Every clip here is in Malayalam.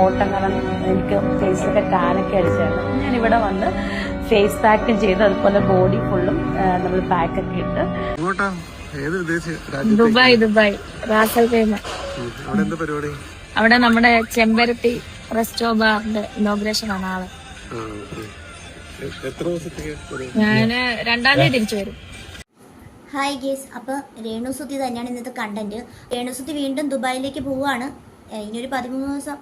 ഓട്ടം കാരണം എനിക്ക് ഫേസിലൊക്കെ ടാനൊക്കെ അടിച്ചായിരുന്നു. ഞാനിവിടെ വന്ന് ഫേസ് പാക്കും ചെയ്ത് അതുപോലെ ബോഡി ഫുള്ളും നമ്മൾ പാക്കൊക്കെ ഇട്ട് ദുബായ് റാസൽ ഖൈമ. അവിടെ നമ്മുടെ ചെമ്പരത്തി റെസ്റ്റോ ബാറിന്റെ ഇനോഗ്രേഷൻ ആണ് ആള്. ഞാന് 2-ാം തീയതി തിരിച്ചു വരും. ഹായ് ഗേസ്, അപ്പോൾ രേണുസുതി തന്നെയാണ് ഇന്നത്തെ കണ്ടന്റ്. രേണുസുതി വീണ്ടും ദുബായിലേക്ക് പോവുകയാണ്. ഇനിയൊരു 13 ദിവസം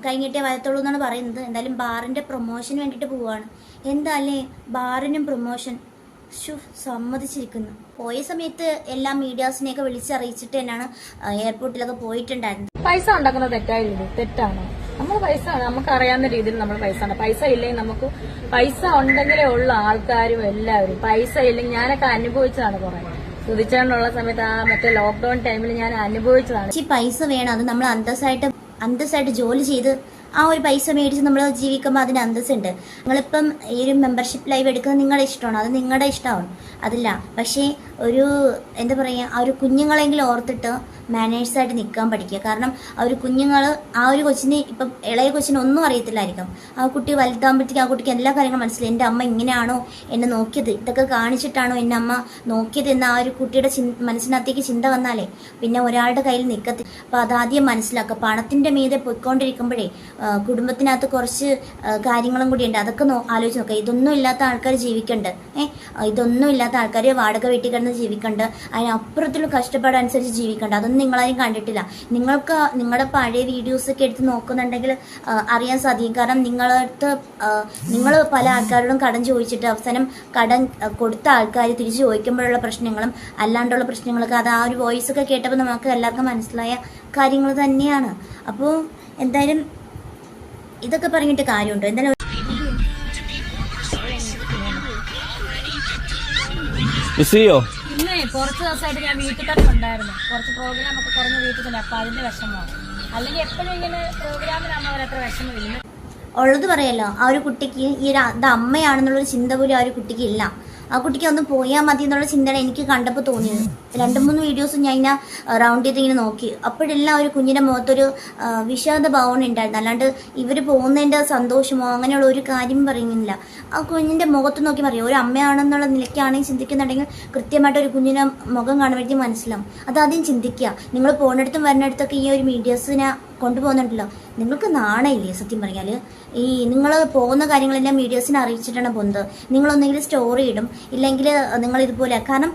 കഴിഞ്ഞിട്ടേ വരത്തുള്ളൂ എന്നാണ് പറയുന്നത്. എന്തായാലും ബാറിന്റെ പ്രൊമോഷന് വേണ്ടിയിട്ട് പോവുകയാണ്. എന്താല്ലേ ബാറിനും പ്രൊമോഷൻ സമ്മതിച്ചിരിക്കുന്നു. പോയ സമയത്ത് എല്ലാ മീഡിയാസിനെയൊക്കെ വിളിച്ചറിയിച്ചിട്ട് തന്നെയാണ് എയർപോർട്ടിലൊക്കെ പോയിട്ടുണ്ടായിരുന്നത്. പൈസ ഉണ്ടാക്കുന്നത് തെറ്റാണ്. നമ്മൾ പൈസ നമുക്ക് അറിയാവുന്ന രീതിയിൽ നമ്മൾ പൈസ ഇല്ലെങ്കിൽ നമുക്ക് പൈസ ഉണ്ടെങ്കിലേ ഉള്ള ആൾക്കാരും എല്ലാവരും. പൈസ ഇല്ലെങ്കിൽ ഞാനൊക്കെ അനുഭവിച്ചതാണ് കുറെ. സുധിച്ചാണ്ടുള്ള സമയത്ത് മറ്റേ ലോക്ക്ഡൌൺ ടൈമിൽ ഞാൻ അനുഭവിച്ചതാണ്. പൈസ വേണം, അത് നമ്മൾ അന്തസ്സായിട്ട് ജോലി ചെയ്ത് ആ ഒരു പൈസ മേടിച്ച് നമ്മൾ ജീവിക്കുമ്പോൾ അതിന് അന്തസ്സുണ്ട്. നിങ്ങളിപ്പം ഈ ഒരു മെമ്പർഷിപ്പ് ലൈവ് എടുക്കുന്നത് നിങ്ങളുടെ ഇഷ്ടമാണ്, അത് നിങ്ങളുടെ ഇഷ്ടമാണ്, അതില്ല. പക്ഷേ ഒരു എന്താ പറയുക, ആ ഒരു കുഞ്ഞുങ്ങളെങ്കിലും ഓർത്തിട്ട് മാനേഴ്സായിട്ട് നിൽക്കാൻ പഠിക്കുക. കാരണം ആ ഒരു കുഞ്ഞുങ്ങൾ, ആ ഒരു കൊച്ചിന് ഇപ്പം ഇളയ കൊച്ചിന് ഒന്നും അറിയത്തില്ലായിരിക്കും. ആ കുട്ടി വലുതാകുമ്പോഴത്തേക്ക് ആ കുട്ടിക്ക് എല്ലാ കാര്യങ്ങളും മനസ്സിലായി. എൻ്റെ അമ്മ ഇങ്ങനെയാണോ എന്നെ നോക്കിയത്, ഇതൊക്കെ കാണിച്ചിട്ടാണോ എന്നെ അമ്മ നോക്കിയത് എന്ന ആ ഒരു കുട്ടിയുടെ മനസ്സിനകത്തേക്ക് ചിന്ത വന്നാലേ പിന്നെ ഒരാളുടെ കയ്യിൽ നിൽക്കത്തില്ല. അപ്പം അതാദ്യം മനസ്സിലാക്കുക. പണത്തിൻ്റെ മീതെ പോയിക്കൊണ്ടിരിക്കുമ്പോഴേ കുടുംബത്തിനകത്ത് കുറച്ച് കാര്യങ്ങളും കൂടി ഉണ്ട്, അതൊക്കെ ആലോചിച്ച് നോക്കുക. ഇതൊന്നും ഇല്ലാത്ത ആൾക്കാർ ജീവിക്കണ്ട്, ഇതൊന്നും ഇല്ലാത്ത ആൾക്കാർ വാടക വീട്ടിൽ കിടന്ന് ജീവിക്കണ്ട്, അതിനപ്പുറത്തുള്ള കഷ്ടപ്പാടനുസരിച്ച് ജീവിക്കണ്ട. അതൊന്നും നിങ്ങളാരും കണ്ടിട്ടില്ല. നിങ്ങൾക്ക് നിങ്ങളുടെ പഴയ വീഡിയോസൊക്കെ എടുത്ത് നോക്കുന്നുണ്ടെങ്കിൽ അറിയാൻ സാധിക്കും. കാരണം നിങ്ങൾ പല ആൾക്കാരോടും കടം ചോദിച്ചിട്ട് അവസാനം കടം കൊടുത്ത ആൾക്കാർ തിരിച്ചു ചോദിക്കുമ്പോഴുള്ള പ്രശ്നങ്ങളും അല്ലാണ്ടുള്ള പ്രശ്നങ്ങളൊക്കെ അത് ആ ഒരു വോയിസ് ഒക്കെ കേട്ടപ്പോൾ നമുക്ക് എല്ലാവർക്കും മനസ്സിലായ കാര്യങ്ങൾ തന്നെയാണ്. അപ്പോൾ എന്തായാലും ഇതൊക്കെ പറഞ്ഞിട്ട് കാര്യമുണ്ടോ? എന്തായാലും ഇന്നേ കുറച്ച് ദിവസമായിട്ട് ഞാൻ വീട്ടിൽ തന്നെ ഉണ്ടായിരുന്നു. കുറച്ച് പ്രോഗ്രാം ഒക്കെ കുറഞ്ഞ വീട്ടിൽ തന്നെ. അപ്പൊ അതിന്റെ വിഷമമാണ്. അല്ലെങ്കിൽ എപ്പോഴും ഇങ്ങനെ പ്രോഗ്രാമിനാകുമ്പോൾ അവരത്ര വിഷമമില്ല. ഉള്ളത് പറയല്ലോ, ആ ഒരു കുട്ടിക്ക് ഈ ഇത് അമ്മയാണെന്നുള്ളൊരു ചിന്ത പോലും ആ ഒരു കുട്ടിക്ക് ഇല്ല. ആ കുട്ടിക്ക് ഒന്ന് പോയാൽ മതി എന്നുള്ള ചിന്തയാണ് എനിക്ക് കണ്ടപ്പോൾ തോന്നിയത്. 2-3 വീഡിയോസും ഞാൻ ഇങ്ങനെ റൗണ്ട് ചെയ്ത് ഇങ്ങനെ നോക്കി. അപ്പോഴെല്ലാം ഒരു കുഞ്ഞിൻ്റെ മുഖത്തൊരു വിഷാദ ഭാവന ഉണ്ടായിരുന്നു. അല്ലാണ്ട് ഇവർ പോകുന്നതിൻ്റെ സന്തോഷമോ അങ്ങനെയുള്ള ഒരു കാര്യം പറയുന്നില്ല. ആ കുഞ്ഞിൻ്റെ മുഖത്ത് നോക്കി പറയും. ഒരു അമ്മയാണെന്നുള്ള നിലയ്ക്കാണെങ്കിൽ ചിന്തിക്കുന്നുണ്ടെങ്കിൽ കൃത്യമായിട്ട് ഒരു കുഞ്ഞിൻ്റെ മുഖം കാണുമ്പോഴത്തേക്കും മനസ്സിലാവും. അതാദ്യം ചിന്തിക്കുക. നിങ്ങൾ പോകുന്നിടത്തും വരുന്നിടത്തൊക്കെ ഈ ഒരു മീഡിയസിനെ കൊണ്ടുപോകുന്നുണ്ടല്ലോ, നിങ്ങൾക്ക് നാണയില്ലേ സത്യം പറഞ്ഞാൽ? ഈ നിങ്ങൾ പോകുന്ന കാര്യങ്ങളെല്ലാം മീഡിയസിനെ അറിയിച്ചിട്ടാണ് പോകുന്നത്. നിങ്ങളൊന്നെങ്കിലും സ്റ്റോറി ഇടും, ഇല്ലെങ്കിൽ നിങ്ങൾ ഇതുപോലെ. കാരണം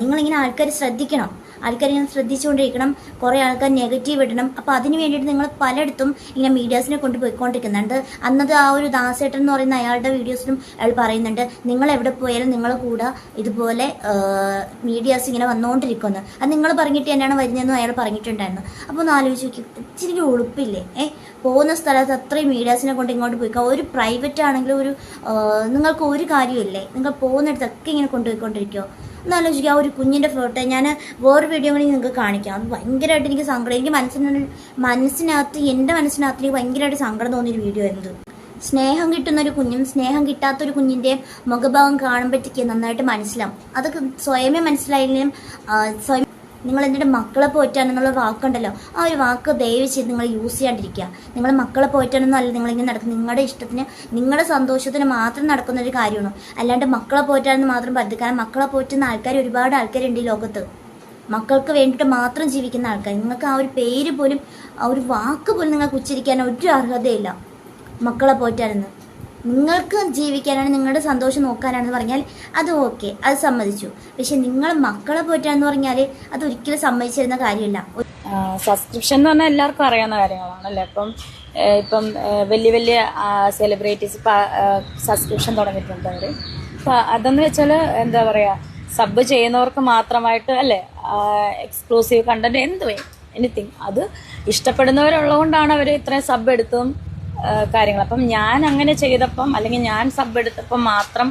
നിങ്ങളിങ്ങനെ ആൾക്കാർ ശ്രദ്ധിക്കണം, ആൾക്കാരിങ്ങനെ ശ്രദ്ധിച്ചുകൊണ്ടിരിക്കണം. കുറേ ആൾക്കാർ നെഗറ്റീവ് ഇടണം. അപ്പോൾ അതിന് വേണ്ടിയിട്ട് നിങ്ങൾ പലയിടത്തും ഇങ്ങനെ മീഡിയാസിനെ കൊണ്ടുപോയിക്കൊണ്ടിരിക്കുന്നുണ്ട്. അന്നത് ആ ഒരു ദാസേട്ടൻ എന്ന് പറയുന്ന അയാളുടെ വീഡിയോസിലും അയാൾ പറയുന്നുണ്ട്, നിങ്ങൾ എവിടെ പോയാലും നിങ്ങളെ കൂടെ ഇതുപോലെ മീഡിയാസ് ഇങ്ങനെ വന്നുകൊണ്ടിരിക്കുന്നു. അത് നിങ്ങൾ പറഞ്ഞിട്ട് തന്നെയാണ് വരുന്നതെന്നും അയാൾ പറഞ്ഞിട്ടുണ്ടായിരുന്നു. അപ്പോൾ ഒന്ന് ആലോചിച്ച് നോക്കി, ഇച്ചിരി ഉളുപ്പില്ലേ? പോകുന്ന സ്ഥലത്ത് അത്രയും മീഡിയാസിനെ കൊണ്ട് ഇങ്ങോട്ട് പോയിക്കുക. ഒരു പ്രൈവറ്റ് ആണെങ്കിലും ഒരു നിങ്ങൾക്ക് ഒരു കാര്യമില്ലേ? നിങ്ങൾ പോകുന്നിടത്തൊക്കെ ഇങ്ങനെ കൊണ്ടുപോയിക്കൊണ്ടിരിക്കുമോ? ഒന്ന് ആലോചിക്കുക. ആ ഒരു കുഞ്ഞിൻ്റെ ഫോട്ടോ ഞാൻ വേറൊരു വീഡിയോ കൂടി നിങ്ങൾക്ക് കാണിക്കാം. അത് ഭയങ്കരമായിട്ട് എനിക്ക് സങ്കടം, എനിക്ക് മനസ്സിനകത്ത് എൻ്റെ മനസ്സിനകത്ത് എനിക്ക് ഭയങ്കരമായിട്ട് സങ്കടം തോന്നിയൊരു വീഡിയോ ആയിരുന്നു. സ്നേഹം കിട്ടുന്ന ഒരു കുഞ്ഞും സ്നേഹം കിട്ടാത്തൊരു കുഞ്ഞിൻ്റെ മുഖഭാവം കാണുമ്പോഴത്തേക്ക് നന്നായിട്ട് മനസ്സിലാവും. അതൊക്കെ സ്വയമേ മനസ്സിലായെങ്കിലും സ്വയം നിങ്ങൾ എന്നിട്ട് മക്കളെ പോറ്റാനെന്നുള്ള വാക്കുണ്ടല്ലോ, ആ ഒരു വാക്ക് ദയവ് ചെയ്ത് നിങ്ങൾ യൂസ് ചെയ്യാണ്ടിരിക്കുക. നിങ്ങൾ മക്കളെ പോറ്റാനൊന്നും അല്ല നിങ്ങളിങ്ങനെ നടക്കുന്നത്. നിങ്ങളുടെ ഇഷ്ടത്തിന് നിങ്ങളുടെ സന്തോഷത്തിന് മാത്രം നടക്കുന്ന ഒരു കാര്യമാണ്. അല്ലാണ്ട് മക്കളെ പോറ്റാനെന്ന് മാത്രം പറ്റും. കാരണം മക്കളെ പോറ്റുന്ന ആൾക്കാർ ഒരുപാട് ആൾക്കാരുണ്ട് ഈ ലോകത്ത്. മക്കൾക്ക് വേണ്ടിയിട്ട് മാത്രം ജീവിക്കുന്ന ആൾക്കാർ. നിങ്ങൾക്ക് ആ ഒരു പേര് പോലും, ആ ഒരു വാക്ക് പോലും നിങ്ങൾക്ക് ഉച്ചരിക്കാൻ ഒരു അർഹതയില്ല. മക്കളെ പോറ്റാനെന്ന് നിങ്ങൾക്ക് ജീവിക്കാനാണ്, നിങ്ങളുടെ സന്തോഷം നോക്കാനാണെന്ന് പറഞ്ഞാൽ അത് ഓക്കെ, അത് സമ്മതിച്ചു. പക്ഷെ നിങ്ങൾ മക്കളെ പോറ്റാന്ന് പറഞ്ഞാൽ അത് ഒരിക്കലും സമ്മതിച്ചിരുന്ന കാര്യമില്ല. സബ്സ്ക്രിപ്ഷൻ എന്ന് പറഞ്ഞാൽ എല്ലാവർക്കും അറിയാവുന്ന കാര്യങ്ങളാണല്ലേ. ഇപ്പം വലിയ വലിയ സെലിബ്രിറ്റീസ് സബ്സ്ക്രിപ്ഷൻ തുടങ്ങിയിട്ടുണ്ട് അവർ. അപ്പം അതെന്ന് വെച്ചാൽ എന്താ പറയുക, സബ് ചെയ്യുന്നവർക്ക് മാത്രമായിട്ട് അല്ലേ, എക്സ്ക്ലൂസീവ് കണ്ടന്റ് എനിത്തിങ് അത് ഇഷ്ടപ്പെടുന്നവരുള്ളതുകൊണ്ടാണ് അവർ ഇത്രയും സബ് എടുത്തും കാര്യങ്ങൾ. അപ്പം ഞാൻ അങ്ങനെ ചെയ്തപ്പം, അല്ലെങ്കിൽ ഞാൻ സബ് എടുത്തപ്പം മാത്രം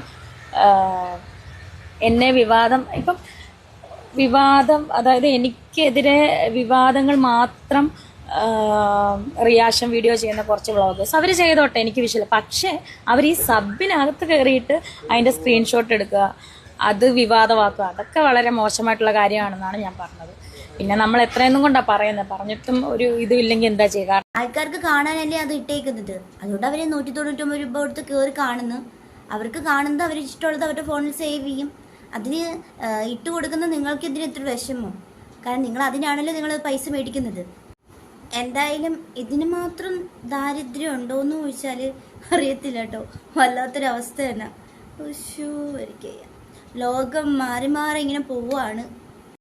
എന്നെ വിവാദം അതായത് എനിക്കെതിരെ വിവാദങ്ങൾ മാത്രം റിയാക്ഷൻ വീഡിയോ ചെയ്യുന്ന കുറച്ച് വ്ളോഗേഴ്സ് അവർ ചെയ്തോട്ടെ, എനിക്ക് വിഷയമില്ല. പക്ഷേ അവർ ഈ സബിനകത്ത് കയറിയിട്ട് അതിൻ്റെ സ്ക്രീൻഷോട്ട് എടുക്കുക, അത് വിവാദമാക്കുക, അതൊക്കെ വളരെ മോശമായിട്ടുള്ള കാര്യമാണെന്നാണ് ഞാൻ പറഞ്ഞത്. പിന്നെ നമ്മൾ എത്രയൊന്നും കൊണ്ടാ പറയുന്നത്, പറഞ്ഞിട്ടും ഒരു ഇതും ഇല്ലെങ്കിൽ എന്താ ചെയ്യുക. ആൾക്കാർക്ക് കാണാനല്ലേ അത് ഇട്ടേക്കുന്നത്. അതുകൊണ്ട് അവര് 199 രൂപ കൊടുത്ത് കയറി കാണുന്നു. അവർക്ക് കാണുന്നത് അവർ ഇഷ്ടമുള്ളത് അവരുടെ ഫോണിൽ സേവ് ചെയ്യും. അതിന് ഇട്ട് കൊടുക്കുന്ന നിങ്ങൾക്ക് ഇതിന് ഇത്ര വിഷമോ? കാരണം നിങ്ങൾ അതിനാണല്ലോ നിങ്ങൾ പൈസ മേടിക്കുന്നത്. എന്തായാലും ഇതിന് മാത്രം ദാരിദ്ര്യം ഉണ്ടോയെന്ന് ചോദിച്ചാൽ അറിയത്തില്ല കേട്ടോ. വല്ലാത്തൊരവസ്ഥ തന്നെ. ലോകം മാറി മാറി ഇങ്ങനെ പോവുകയാണ്.